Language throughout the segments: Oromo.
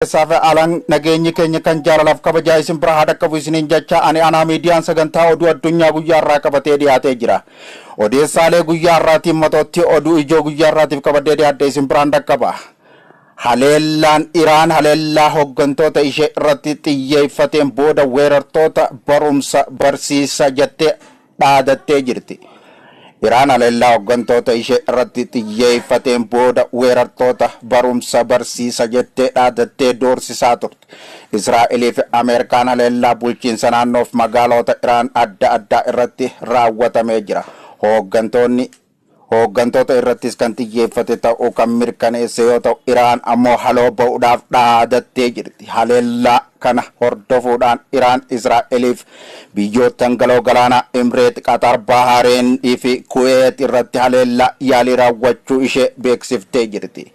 keessaaf alan nageenyi keenya kan jaalalaaf kabajaa isin bira haadha qabu isiniin jecha ani ana miidiyaan sagantaa oduu addunyaa guyyaa irraa qabatee dhiyaatee jira. Odeessaalee guyyaa irraatiin matootti oduu ijoo guyyaa irraatiif qabadee dhiyaadhe isin biraan dhaqqaba. Haleellaan Iraan haleellaa hooggantoota ishee irratti xiyyeeffateen booda weerartoota barumsa barsiisa jettee dhaadattee jirti. Iraan haleellaa hooggantoota ishee irratti xiyyeeffateen booda weerartoota barumsa barsiisa jettee dhaadattee doorsisaa turte. Israa'elii fi Ameerikaan haleellaa bulchiinsa naannoof magaalota Iraan adda addaa irratti raawwatamee jira. Hooggantoota irrattis kan xiyyeeffate ta'uu kan mirkaneesse yoo ta'u Iraan ammoo haloo ba'uudhaaf dhaadattee jirti. Haleellaa kana hordofuudhaan Iraan Israa'eliif biyyoottan galoo galaanaa Imireet, Qatar, Bahareen fi Kuweet irratti haleellaa yaalii raawwachuu ishee beeksiftee jirti.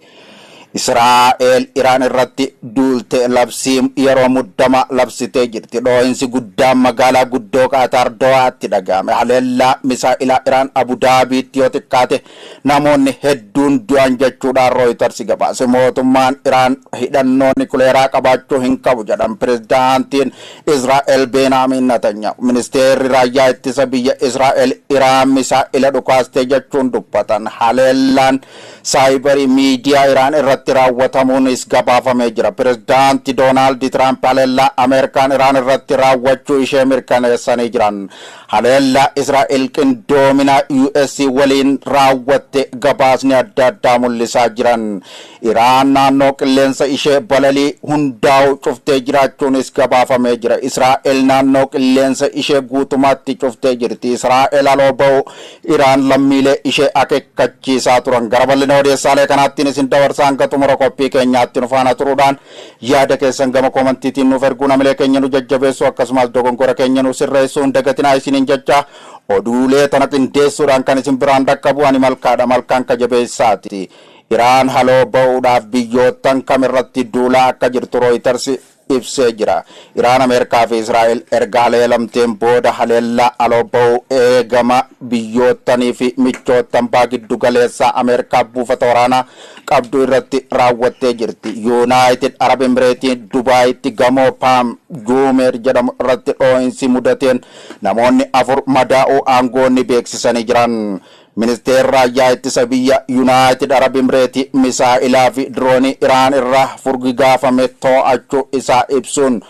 Israa'el Iraan irratti duulte labsii yeroo muddama labsitee jirti. Dhoohinsi guddaan magaalaa guddoo Qatar Dohaatti dhaga'ame. Haleellaa misaa'ilaa Iraan Abu Dhaabiitti yoo xiqqaate namoonni hedduun du'an jechuudhaan Reuters gabaase. Mootummaan Iraan hidhannoo nukleeraa qabaachuu hin qabu jedhan pirezidaantiin Israa'el Benjamin Netanyahu. Ministeerri raayyaa ittisa biyya Israa'el Iraan misaa'ila dhukaaste jechuun dubbatan. Haleellaan saayibarii miidiyaa Iraan irratti raawwatamuunis gabaafamee jira. Pirezidaanti Doonaald Tiraamp haleellaa Ameerikaan Iraan irratti raawwachuu ishee mirkaneessanii jiran. Haleellaa Israa'el qindoomina US waliin raawwatte gabaasni adda addaa mul'isaa jiran. Iraan naannoo qilleensa ishee balalii hundaa'u cuftee jiraachuunis gabaafamee jira. Israa'el naannoo qilleensa ishee guutumaatti cuftee jirti. Israa'el haloo ba'u Iraan lammiilee ishee akeekkachiisaa turan. Gara bal'ina odeessaalee kanaattiin isin dabarsaan xumura qophii keenyaatti nu faana turuudhaan yaada keessan gama komantiitiin nuuf erguu namilee keenya nu jajjabeessu akkasumas dogongora keenya nu sirreessuu hin dagatinaa isiniin jecha oduulee tana qindeessuudhaan kan isin biraan dhaqqabu ani malkaadha malkaan kajabeessaati. Iraan haloo ba'uudhaaf biyyoottan kamirratti duulaa akka jirtu Reuters ibsee jira. Iraan Ameerikaa fi Israa'el erga haleelamteen booda haleellaa haloo ba'uu eegama biyyoottanii fi michoottan baa giddu galeessaa Ameerikaa buufata waraanaa qabdu irratti raawwattee jirti. United Arab Emirates Dubaayitti gamoo Palm Jumeer jedhamu irratti dhoohinsi mudateen namoonni 4 madaa'uu aangoonni beeksisanii jiran. Ministeerri raayyaa ittisa biyya United Arab Emirates misaa'ilaa fi diroonii Iraan irraa furgigaafame to'achuu isaa ibsuun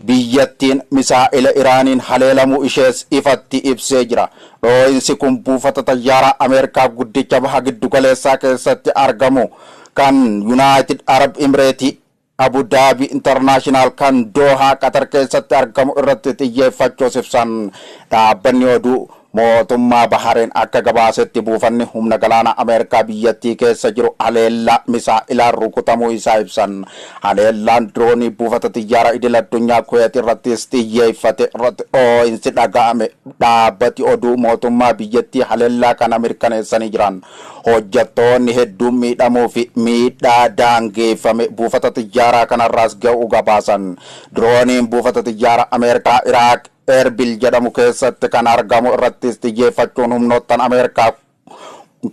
biyyattiin misaa'ila Iraaniin haleelamuu ishees ifatti ibsee jira. Dhoohinsi kun buufata xayyaaraa Ameerikaa guddicha baha giddu galeessaa keessatti argamu kan United Arab Emirates Abu Dhabi International kan Doha Qatar keessatti argamu irratti xiyyeeffachuus ibsan. Dhaabbanni oduu mootummaa Bahareen akka gabaasetti buufanni humna galaana Ameerikaa biyyattii keessa jiru haleellaa misaa'ilaan rukutamuu isaa ibsan. Haleellaan diroonii buufata xiyyaara idil addunyaa Kuweet irrattis xiyyeeffate irratti dhoohinsi dhaga'ame. Dhaabbati oduu mootummaa biyyattii haleellaa kana mirkaneessanii jiran. Hojjettoonni hedduun miidhamuu fi miidhaa daangeeffame buufata xiyyaaraa kanarraas ga'uu gabaasan. Dirooniin buufata xiyyaara Ameerikaa Iraaq Erbil jedhamu keessatti kan argamu irrattis xiyyeeffachuun humnoottan Ameerikaa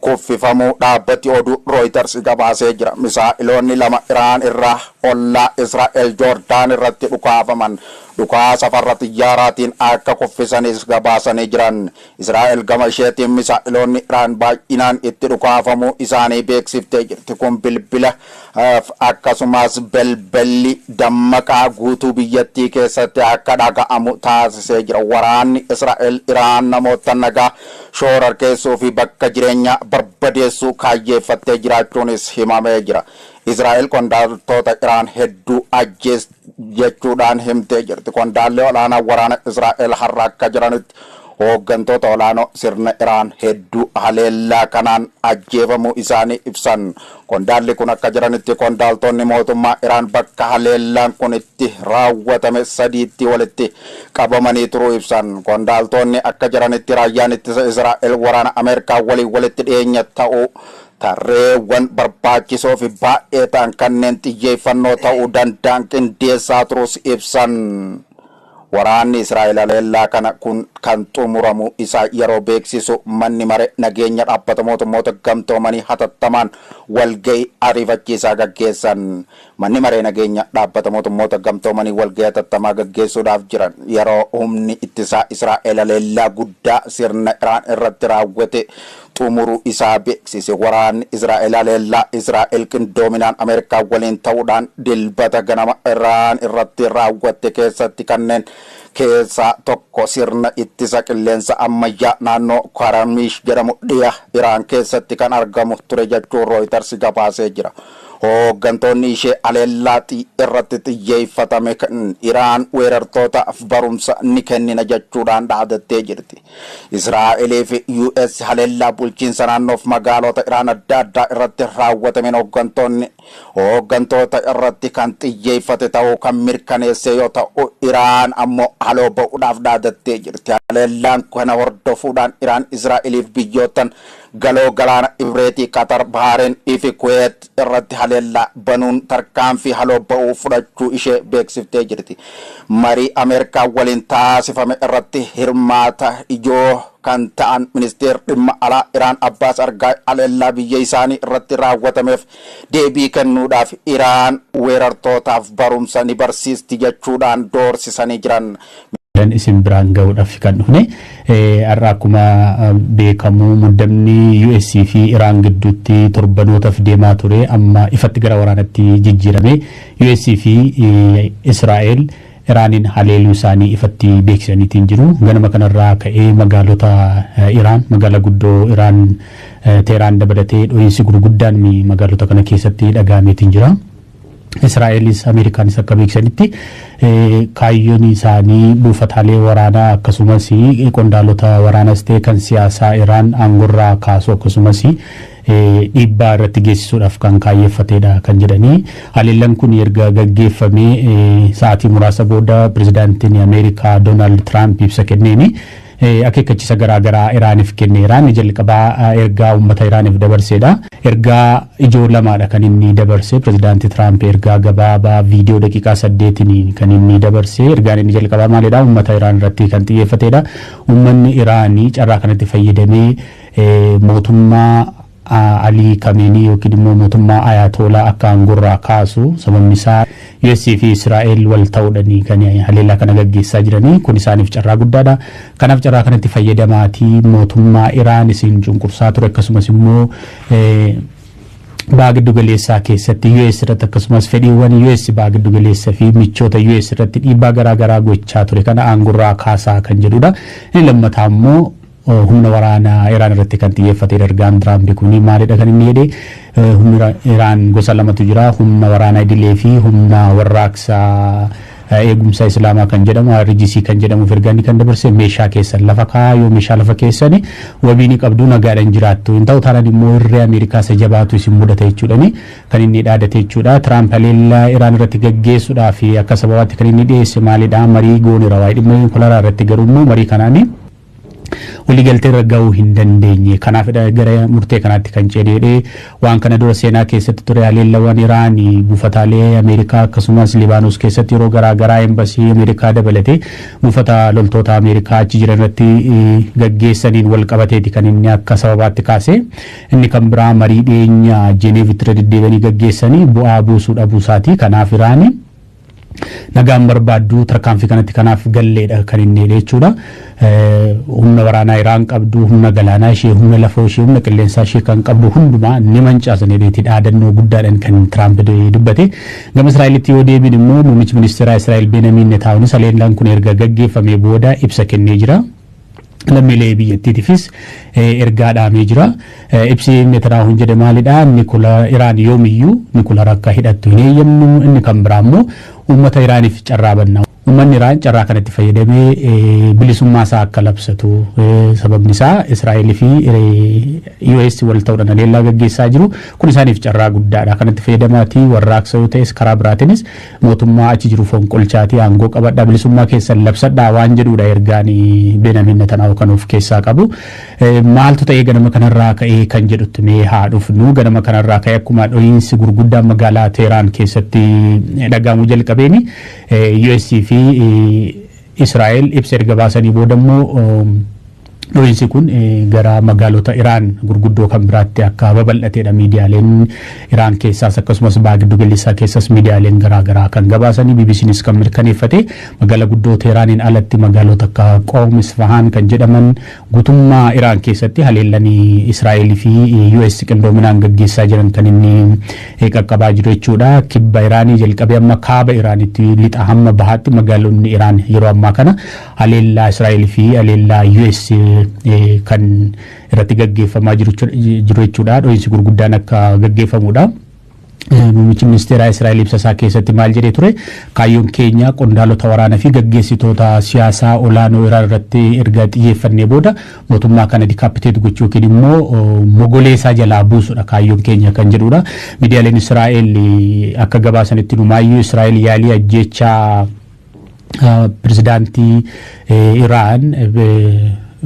kuffifamuu dhaabbati oduu Reuters gabaasee jira. Misaa'iloonni 2 Iraan irraa ollaa Israa'el Joordaan irratti dhukaafaman dhukaasa farra xiyyaaraatiin akka kuffisanis gabaasanii jiran. Israa'el gama isheetiin misaa'iloonni Iraan baay'inaan itti dhukaafamuu isaanii beeksiftee jirti. Kun bilbila akkasumas balballi dammaqaa guutuu biyyattii keessatti akka dhaga'amu taasisee jira. Waraanni Israa'el Iraan namoota nagaa shoorarkeessuu fi bakka jireenyaa barbadeessuu kaayyeeffattee jiraachuunis himamee jira. Israa'el qondaaltota Iraan hedduu ajjees jechuudhaan himtee jirti. Qondaallee olaanaa waraana Israa'el har'a akka jiranitti hooggantoota olaanoo sirna Iraan hedduu haleellaa kanaan ajjeefamuu isaanii ibsan. Qondaalli kun akka jiranitti qondaaltonni mootummaa Iraan bakka haleellaan kun itti raawwatame 3tti walitti qabamanii turuu ibsan. Qondaaltonni akka jiranitti raayyaan ittisa Israa'el waraana Ameerikaa waliin walitti dhiyeenya ta'uu tarreewwan barbaachisoo fi baay'ee ta'an kanneen xiyyeeffannoo ta'uu danda'an qindeessaa turuus ibsan. waraanni Israa'el haleellaa kana kun kan xumuramu isaa yeroo beeksisu manni maree nageenya dhaabbata mootummoota gamtoomanii hatattamaan walgahii ariifachiisaa gaggeessan. Manni maree nageenya dhaabbata mootummoota gamtoomanii walgahii hatattamaa gaggeessuudhaaf jiran yeroo humni ittisaa Israa'el haleellaa guddaa sirna Iraan irratti raawwate xumuruu isaa beeksise. Waraanni Israa'el haleellaa Israa'el qindoominaan Ameerikaa waliin ta'uudhaan dilbata ganama Iraan irratti raawwatte keessatti kanneen keessaa tokko sirna ittisa qilleensa ammayyaa naannoo Karamish jedhamu dhiya Iraan keessatti kan argamu ture jechuun Reuters gabaasee jira. Hooggantoonni ishee haleellaa irratti xiyyeeffatame kan Iraan weerartootaaf barumsa ni kennina jechuudhaan dhaadattee jirti. Israa'elii fi US haleellaa bulchiinsa naannoof magaalota Iraan adda addaa irratti raawwatameen hooggantoota irratti kan xiyyeeffate ta'uu kan mirkaneesse yoo ta'u, Iraan ammoo haloo ba'uudhaaf dhaadattee jirti. Haleellaan kana hordofuudhaan Iraan Israa'eliif biyyootan galoo galaana Ibreetii, Qatar, Bahareen fi Kuwait irratti haleellaa banuun tarkaanfii haloo ba'uu fudhachuu ishee beeksiftee jirti. Marii Ameerikaa waliin taasifame irratti hirmaata ijoo kan ta'an ministeerri dhimma alaa Iraan Abbaas Argaay haleellaa biyya isaanii irratti raawwatameef deebii kennuudhaaf Iraan weerartootaaf barumsa ni barsiisti jechuudhaan doorsisanii jiran. Dan isin biraan ga'uudhaaf kan dhufne akkuma beekamu muddamni US fi Iraan gidduutti torbanootaaf deemaa ture amma ifatti gara waraanatti jijjiirame. US fi Israa'el Iraanin haleeluu isaanii ifatti beeksisaniitiin jiru. Ganama kanarraa ka'ee magaalota Iraan magaalaa guddoo Iraan Teheraan dabalatee dho'iinsi gurguddaan magaalota kana keessatti dhaga'ameetiin jira. Israa'elis Ameerikaanis akka beeksisanitti kaayyoon isaanii buufataalee waraanaa akkasumas qondaalota waraanas ta'e kan siyaasaa Iraan aangorraa kaasuu akkasumas dhiibbaa irratti geessisuudhaaf kan kaayeffatedha kan jedhanii. Haleellaan kun erga gaggeeffamee sa'aatii muraasa booda pirezidaantiin Ameerikaa Doonaald Tiraamp ibsa kenneeni akeekkachiisa garaagaraa Iraaniif kenneera. Inni jalqabaa ergaa uummata Iraaniif dabarseedha. Ergaa ijoo lamaadha kan inni dabarse. Pirezidaantii Tiraamp ergaa gabaabaa viidiyoo daqiiqaa 8 kan inni dabarse. Ergaan inni jalqabaa maalidha? Uummata Iraan irratti kan xiyyeeffatedha. Uummanni Iraanii carraa kanatti fayyadamee mootummaa Ali Khamenei yookiin immoo mootummaa Ayatollah akka aangorraa kaasu. Sababni isaa US fi Israa'el wal ta'uudhaan kan haleellaa kana gaggeessaa jiranii. Kun isaaniif carraa guddaadha. Kanaaf carraa kanatti fayyadamaatii mootummaa Iraan isin cunqursaa ture akkasumas immoo baagiddu galeessaa keessatti US irratti akkasumas fedhiiwwan US baagiddu galeessaa fi michoota US irratti dhiibbaa garaagaraa gochaa ture kana aangorraa kaasaa kan jedhudha. Inni lammataa immoo humna waraanaa Iraan irratti kan xiyyeeffate ergaan Tiraamp kuni maalidha kan inni jedhe? Humna Iraan gosa lamatu jira. Humna waraanaa idilee fi humna warraaqsaa eegumsa Islaamaa kan jedhamu RGC kan jedhamu ergaan kan dabarse meeshaa keessan lafa kaayoo meeshaa lafa keessani wabiini qabdu nagaadhaan jiraattu hin ta'u taanaan immoo irree Ameerikaa isa jabaatu isin mudata jechuudhani kan inni dhaadate jechuudha. Tiraamp haleellaa Iraan irratti gaggeessuudhaaf akka sababaatti kan inni dhiyeesse maalidha? Marii goonira waa'ee dhimma nukilaaraa irratti garuu immoo marii kanaanii waliigaltee irra gahuu hin dandeenye. Kanaaf gara murtee kanaatti kan ceedhee waan kana dura seenaa keessatti ture haleellawwan Iraan buufataalee Ameerikaa akkasumas Libaanos keessatti yeroo garaagaraa embasii Ameerikaa dabalatee buufata loltoota Ameerikaa achi jiran irratti gaggeessaniin wal qabateeti kan inni akka sababaatti kaase. Inni kan biraa marii dhiyeenya Jeneevitti deddeebi'anii gaggeessanii bu'aa buusuu dhabuusaati. Kanaaf Iraan nagaan barbaaddu tarkaanfii kanatti kanaaf galleedha kan inni jechuudha. Humna waraanaa Iraan qabdu, humna galaanaa ishee, humna lafoo ishee, humna qilleensaa ishee kan qabdu hundumaa ni mancaasan jedheeti dhaadannoo guddaadhaan kan Tiraamp dubbate. Gama Israa'elitti yoo deebiin immoo muummichi ministeeraa Israa'el Benjamin Netanyaahuunis haleellaan kun erga gaggeeffamee booda ibsa kennee jira. Lammiilee biyyattiitiifis ergaa dhaamee jira. Ibsi Netanyaahuun jedhe maalidha? Nukilaa Iraan yoomiyyuu nukilaa akka hidhattu hin eeyyamnu. Inni kan biraa immoo uummata Iraaniif carraa banna. Uummanni Iraan carraa kanatti fayyadamee bilisummaa isaa akka labsatu. Sababni isaa Israa'el fi US wal ta'uudhaan haleellaa gaggeessaa jiru. Kun isaaniif carraa guddaadha. Kanatti fayyadamaatii warraaqsa yoo ta'es karaa biraatiinis mootummaa achi jiru fonqolchaatii aangoo qabadhaa bilisummaa keessan labsadhaa waan jedhudha ergaan Benjamin Netanyaahu kan of keessaa qabu. Maaltu ta'ee ganama kanarraa ka'ee kan jedhutti mee haa dhufnu. Ganama kanarraa ka'ee akkuma dho'iinsi gurguddaan magaalaa Teheraan keessatti dhagahamuu jalqabeeni US fi Israa'el ibsa erga baasanii boodammoo Dho'iinsi kun gara magaalota Iraan gurguddoo kan biraatti akka babal'ateedha. Miidiyaaleen Iraan keessaas akkasumas baha giddu galeessaa keessas miidiyaaleen garaagaraa kan gabaasanii BBCnis kan mirkaneeffate magaalaa guddoo Teeraaniin alatti magaalota akka Qom, Isfahaan kan jedhaman guutummaa Iraan keessatti haleellanii Israa'el fi US qindoominaan gaggeessaa jiran kan inni qaqqabaa jiru jechuudha. Kibba Iraanii jalqabee amma kaaba Iraanitti lixa hamma bahaatti magaalonni Iraan yeroo ammaa kana haleellaa Israa'el fi haleellaa US kan irratti gaggeeffamaa jiru jechuudha. Dho'iinsi gurguddaan akka gaggeeffamudha. Muummichi ministeeraa Israa'el ibsa isaa keessatti maal jedhee ture? Kaayyoon keenya qondaalota waraanaa fi gaggeessitoota siyaasaa olaanoo Iraan irratti erga xiyyeeffannee booda mootummaa kana dikaapiteetu gochuu yookiin immoo mogolee isaa jalaa buusudha kaayyoon keenya kan jedhudha. Miidiyaaleen Israa'el akka gabaasanitti numaayyuu Israa'el yaalii ajjeechaa pirezidaantii Iraan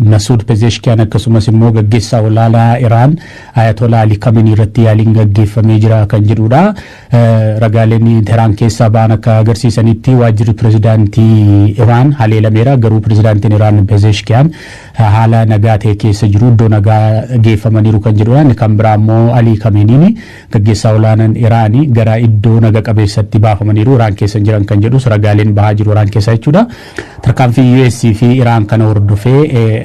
Masoud Pezeshkian akkasumas immoo gaggeessaa olaanaa Iraan Ayatollah Ali Khamenei irratti yaaliin gaggeeffamee jira kan jedhudha. Ragaaleen Teheraan keessaa ba'an akka agarsiisanitti waajjirri pirezidaantii Iraan haleelameera. Garuu pirezidaantiin Iraan Pezeshkian haala nagaa ta'e keessa jiru, iddoo nagaa geeffamaniiru kan jedhudha. Inni kan biraa immoo Ali Khamenei gaggeessaa olaanaan Iraanii gara iddoo naga qabeessatti baafamaniiru Iraan keessa jiran kan jedhus ragaaleen bahaa jiru Iraan keessa jechuudha. Tarkaanfii US fi Iraan kana hordofee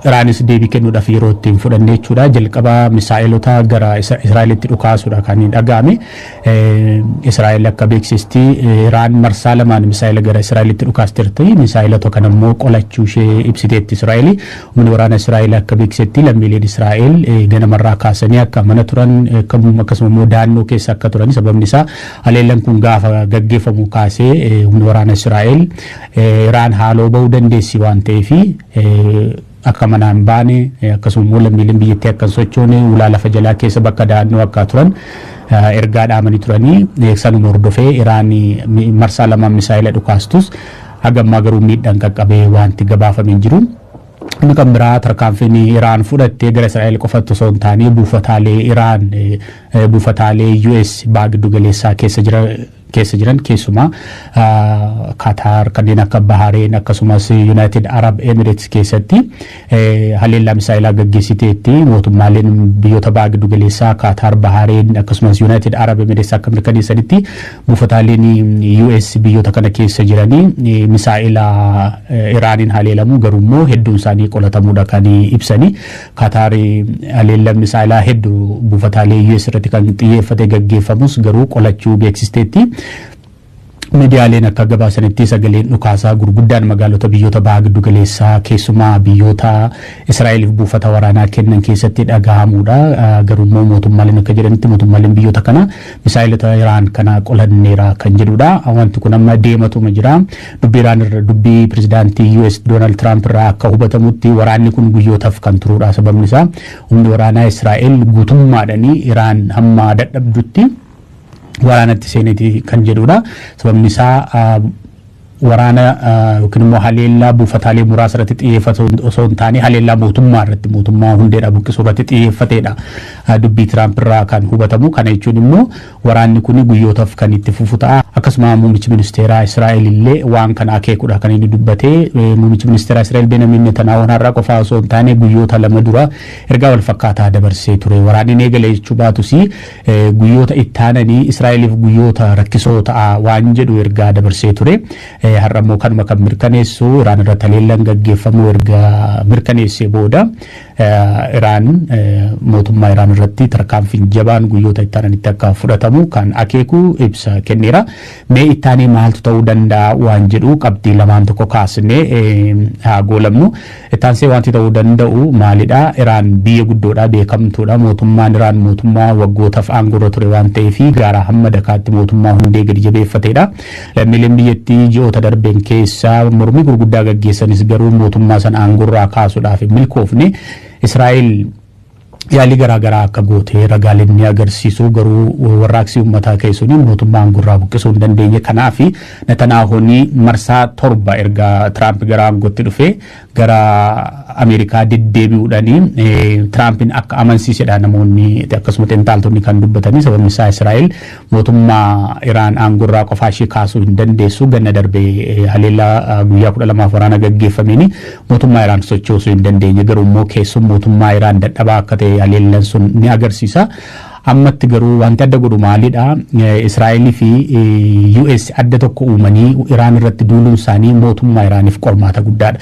Iraanis deebii kennuudhaaf yeroo ittiin fudhanne jechuudha. Jalqaba misaa'ilota gara Israa'elitti dhukaasuudha kan hin dhaga'ame. Israa'el akka beeksisti Iraan marsaa lamaan misaa'ila gara Israa'elitti dhukaasteerti. Misaa'ilota kana immoo qolachuu ishee ibsiteetti Israa'el. Humni waraana Israa'el akka beeksisetti lammiileen Israa'el ganamarraa kaasanii akka mana turan akkasuma immoo da'annoo keessa akka turan sababni isaa haleellaan kun gaafa gaggeeffamu kaasee humni waraana Israa'el Iraan haaloo bahuu dandeessi waan ta'eef akka manaan baane akkasuma lammiileen biyyattii akka sochoone ulaa lafa jalaa keessa bakka da'annoo akka turan ergaa dhaamanii turanii sanuma hordofee Iraan marsaa lamaan misaa'ila dhukaastus hagammaa garuu miidhaan qaqqabee wanti gabaafamee jiru. Inni kan biraa tarkaanfiin Iraan fudhattee gara Israa'el qofatti osoo hin taane buufataalee Iraan buufataalee US baha giddu galeessaa keessa jiran keessumaa Qatar kanneen akka Bahrain akkasumas United Arab Emirates keessatti haleellaa misaa'ilaa gaggeessiteetti. Mootummaaleen biyyoota baha giddu galeessaa Qatar, Bahrain akkasumas United Arab Emirates akka mirkaneessanitti buufataaleen US biyyoota kana keessa jiranii misaa'ila Iraaniin haleelamu garuu immoo hedduun isaanii qolatamuudha kan ibsani. Qatar haleellaa misaa'ilaa hedduu buufataalee US irratti kan xiyyeeffate gaggeeffamus garuu qolachuu beeksisteetti. Miidiyaaleen akka gabaasanitti sagaleen dhukaasaa gurguddaan magaalota biyyoota baha giddu galeessaa keessumaa biyyoota Israa'eliif buufata waraanaa kennan keessatti dhagahamuudha. Garuu immoo mootummaaleen akka jedhanitti mootummaaleen biyyoota kana misaa'ilota Iraan kana qolanneera kan jedhudha. Wanti kun amma deematuma jira. Dubbii pirezidaantii US Donald Trump irraa akka hubatamutti waraanni kun guyyootaaf kan turuudha. Sababni isaa humni waraanaa Israa'el guutummaadhaan Iraan hamma dadhabdutti waraanatti seeneeti kan jedhudha. Sababni isaa waraana yookiin immoo haleellaa buufataalee muraasa irratti xiyyeeffatu osoo hin taane haleellaa mootummaa irratti mootummaa hundeedha buqqisuu irratti xiyyeeffateedha. Dubbii Tiraamp irraa kan hubatamu kana jechuun immoo waraanni kun guyyootaaf kan itti fufu ta'a. Akkasuma muummichi ministeeraa Israa'el illee waan kana akeekuudha kan inni dubbatee. Muummichi ministeeraa Israa'el Benjamin Netanyahu har'a qofaa osoo hin taane guyyoota lama dura ergaa wal fakkaataa dabarsee ture. Waraanni eegale jechuu baatus guyyoota ittaananii Israa'eliif guyyoota rakkisoo ta'a waan jedhu ergaa dabarsee ture. Har'ammoo kanuma kan mirkaneessu Iraan irratti haleellaan gaggeeffamu erga mirkaneessee booda Iraan mootummaa Iraan irratti tarkaanfiin jabaan guyyoota ittaananitti akka fudhatamu kan akeeku ibsa kenneera. Mee ittaanii maaltu ta'uu danda'a waan jedhu qabxii lamaan tokko kaasnee haa goolamnu. Ittaansee wanti ta'uu danda'u maalidha? Iraan biyya guddoodha, beekamtuudha. Mootummaan Iraan mootummaa waggootaaf aangorra ture waan ta'eef gara hamma dakaatti mootummaa hundee gadi jabeeffateedha. Lammiileen biyyattii ji'oota darbeen keessa mormii gurguddaa gaggeessanis garuu mootummaa sana aangorraa kaasuudhaaf milkoofne. Israa'el yaalii garaagaraa akka goote ragaaleen ni agarsiisu garuu warraaqsi uummataa keessuun mootummaan gurraa buqqisuu hin dandeenye kanaaf Netanyaahuun marsaa torba erga Tiraamp gara aangootti dhufe gara Ameerikaa deddeebi'uudhaan Tiraampiin akka amansiisedha namoonni akkasuma xiinxaltoonni kan dubbatanii sababni isaa Israa'el mootummaa Iraan aangorraa qofaa ishee kaasuu hin dandeessu ganna darbee haleellaa guyyaa 12 waraana gaggeeffameen mootummaa Iraan sochoosuu hin dandeenye garuu immoo keessum mootummaa Iraan dadhabaa akka ta'e haleellaan sun ni agarsiisa. Ammatti garuu wanti adda godhu maalidha Israa'el fi US adda tokko uumanii Iraan irratti duuluun isaanii mootummaa Iraaniif qormaata guddaadha.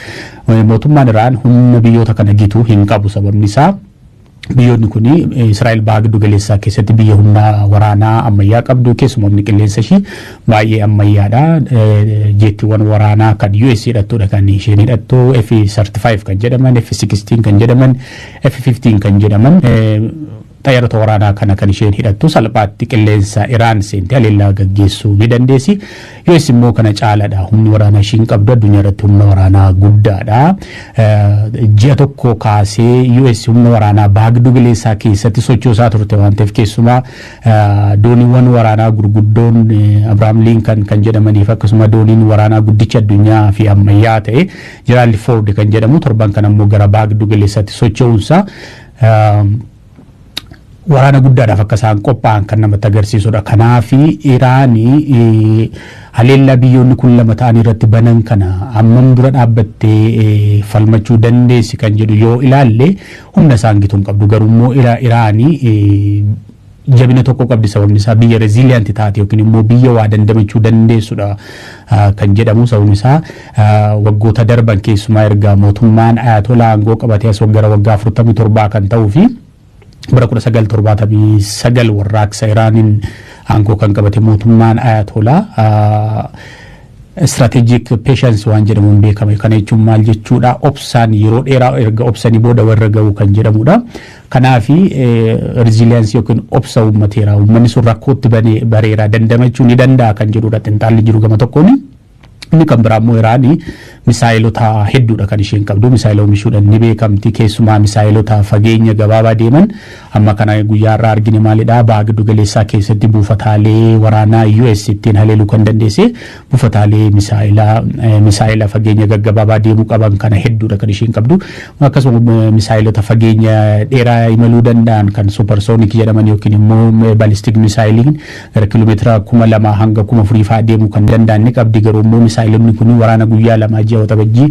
Mootummaan Iraan humna biyyoota kana gitu hin qabu sababni isaa biyyoonni kun Israa'el baha giddu galeessaa keessatti biyya humna waraanaa ammayyaa qabdu keessumaa humni qilleensa ishii baay'ee ammayyaadha. Jeettiiwwan waraanaa kan US hidhattuudha kan isheen hidhattu F-35 kan jedhaman F-16 kan jedhaman F-15 kan jedhaman xayyaarota waraanaa kana kan isheen hidhattu salphaatti qilleensa Iraan seentee haleellaa gaggeessuu ni dandeessi. US immoo kana caalaadha humni waraanaa ishiin qabdu addunyaa irratti humna waraanaa guddaadha. Ji'a tokko kaasee US humna waraanaa baha giddu galeessaa keessatti sochoosaa turte waan ta'eef keessumaa dooniiwwan waraanaa gurguddoon Abrahaam Lincoln kan jedhamaniif akkasuma dooniin waraanaa guddicha addunyaa fi ammayyaa ta'e Gerald Ford kan jedhamu torban kan ammoo gara baha giddu galeessaatti socho'uunsa waraana guddaadhaaf akka isaan qophaa'an kan namatti agarsiisudha. Kanaaf Iraanii haleellaa biyyoonni kun lama ta'an irratti banan kana ammam dura dhaabbattee falmachuu dandeessi kan jedhu yoo ilaalle humna isaan gituun qabdu garuu immoo Iraanii jabina tokko qabdi sababni isaa biyya reziiliyanti taate yookiin immoo biyya waa dandamachuu dandeessudha kan jedhamu sababni isaa waggoota darban keessumaa erga mootummaan Ayatollah aangoo qabatee as gara waggaa 47 kan ta'uu fi bara 1979 warraaqsa Iraaniin aangoo kan qabate mootummaan Ayatollah strategic patience waan jedhamuun beekame kana jechuun maal jechuudha obsaan yeroo dheeraa erga obsanii booda warra ga'u kan jedhamudha. Kanaaf resilience yookiin obsa uummateera uummanni sun rakkootti bareera dandamachuu ni danda'a kan jedhudha xiinxalli jiru gama tokkoon. Inni kan biraa immoo Iraanii misaayilota hedduudha kan isheen qabdu misaayila oomishuudhaan ni beekamti keessumaa misaayilota fageenya gabaabaa deeman amma kana guyyaa irraa argine maalidha baha giddu galeessaa keessatti buufataalee waraanaa US ittiin haleeluu kan dandeesse buufataalee misaayila fageenya gaggabaabaa deemuu qaban kana hedduudha kan isheen qabdu akkasuma misaayilota fageenya dheeraa imaluu danda'an kan supersonic jedhaman yookiin immoo ballistic misaayiliin gara kiiloomeetira 2,000 hanga 4,000 fa'aa deemuu kan danda'an ni qabdi garuu immoo misaayilonni kun waraana guyyaa lama ji'a waxabajjii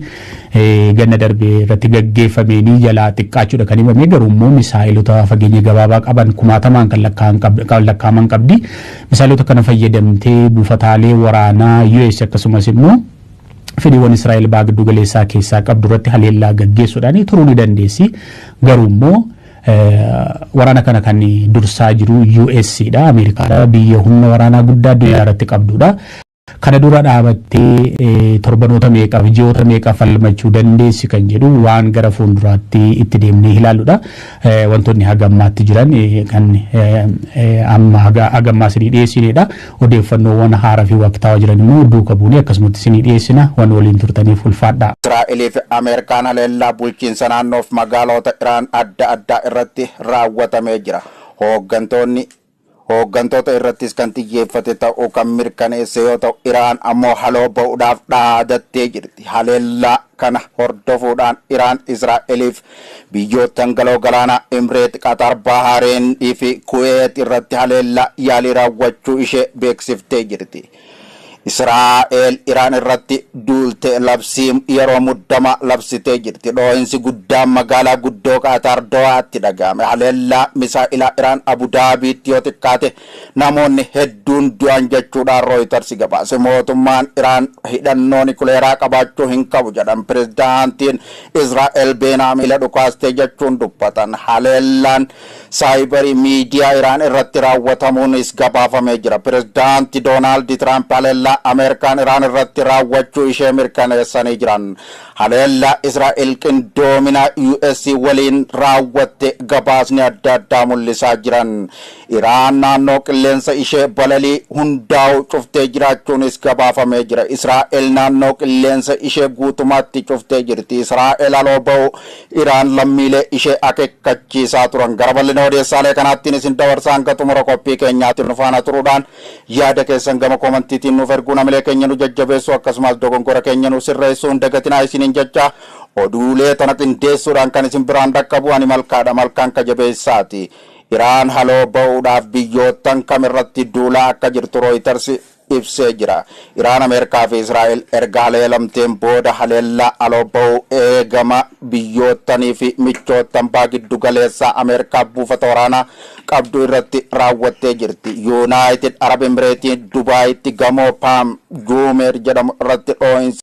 ganna darbee irratti gaggeeffameenii jalaa xiqqaachuudha kan himame garuu immoo misaayilota fageenya gabaabaa qaban 10,000 kan lakkaaman qabdi misaayilota kana fayyadamtee buufataalee waraanaa US akkasumas immoo fedhiiwwan Israa'el baha giddu galeessaa keessaa qabdu irratti haleellaa gaggeessuudhaan turuu ni dandeessi garuu immoo waraana kana kan dursaa jiru US dha Ameerikaadha biyya humna waraanaa guddaa addunyaa irratti qabdudha. Kana dura dhaabattee torbanoota meeqa ji'oota meeqa falmachuu dandeessi kan jedhu waan gara fuulduraatti itti deemnee ilaalluudha. Wantoonni hagammaatti jiran kan amma hagammaa isinii dhiyeessinedha. Odeeffannoowwan haaraa fi waqtaawaa jiran immoo duuka buunee akkasumatti isinii dhiyeessina waan waliin turtaniif ulfaadha. Israa'elii fi Ameerikaan haleellaa bulchiinsa naannoof magaalota Iraan adda addaa irratti raawwatamee jira. Hooggantoota irrattis kan xiyyeeffate ta'uu kan mirkaneesse yoo ta'u Iraan ammoo haloo ba'uudhaaf dhaadattee jirti. Haleellaa kana hordofuudhaan Iraan Israa'eliif biyyoottan galoo galaanaa Imireet Qatar Bahareen fi Kuweet irratti haleellaa yaalii raawwachuu ishee beeksiftee jirti. Israa'el Iraan irratti duulte labsii yeroo muddama labsitee jirti. Dhoohinsi guddaan magaalaa guddoo Qatar Dohaatti dhaga'ame. Haleellaa misaa'ilaa Iraan Abu Dhaabiitti yoo xiqqaate namoonni hedduun du'an jechuudhaan Reuters gabaase. Mootummaan Iraan hidhannoo nikuleeraa qabaachuu hin qabu jedhan pirezidaantiin Israa'el Benyamin dhukaastee jechuun dubbatan. Haleellaan saayibarii miidiyaa Iraan irratti raawwatamuunis gabaafamee jira. Pirezidaanti Doonaald Tiraamp haleellaa Ameerikaan Iraan irratti raawwachuu ishee mirkaneessanii jiran. Haleellaa Israa'el qindoomina US waliin raawwatte gabaasni adda addaa mul'isaa jiran. Iraan naannoo qilleensa ishee balalii hundaa'u cuftee jiraachuunis gabaafamee jira. Israa'el naannoo qilleensa ishee guutumaatti cuftee jirti. Israa'el aloo ba'u Iraan lammiilee ishee akeekkachiisaa turan. Gara bal'ina odeessaalee kanaattiin isin dabarsaan ka xumura qophii keenyaatti nu faana turuudhaan yaada keessan gama komantiitiin nuuf erguu namilee keenya nu jajjabeessu akkasumas dogongora keenya nu sirreessuu hin dagatinaa isiniin jecha oduulee tana qindeessuudhaan kan isin biraan dhaqqabu ani malkaan kajabeessaati. Iraan haloo ba'uudhaaf biyyootan kamirratti duulaa akka jirtu Reuters ibsee jira. Iraan Ameerikaa fi Israa'el erga haleelamteen booda haleellaa haloo ba'uu eegama biyyootanii fi michoottan baa giddu galeessaa Ameerikaa buufata waraanaa qabdu irratti raawwattee jirti. United Arab Emirates Dubaayitti gamoo Palm Jumeirah jedhamu irratti dhoo'insa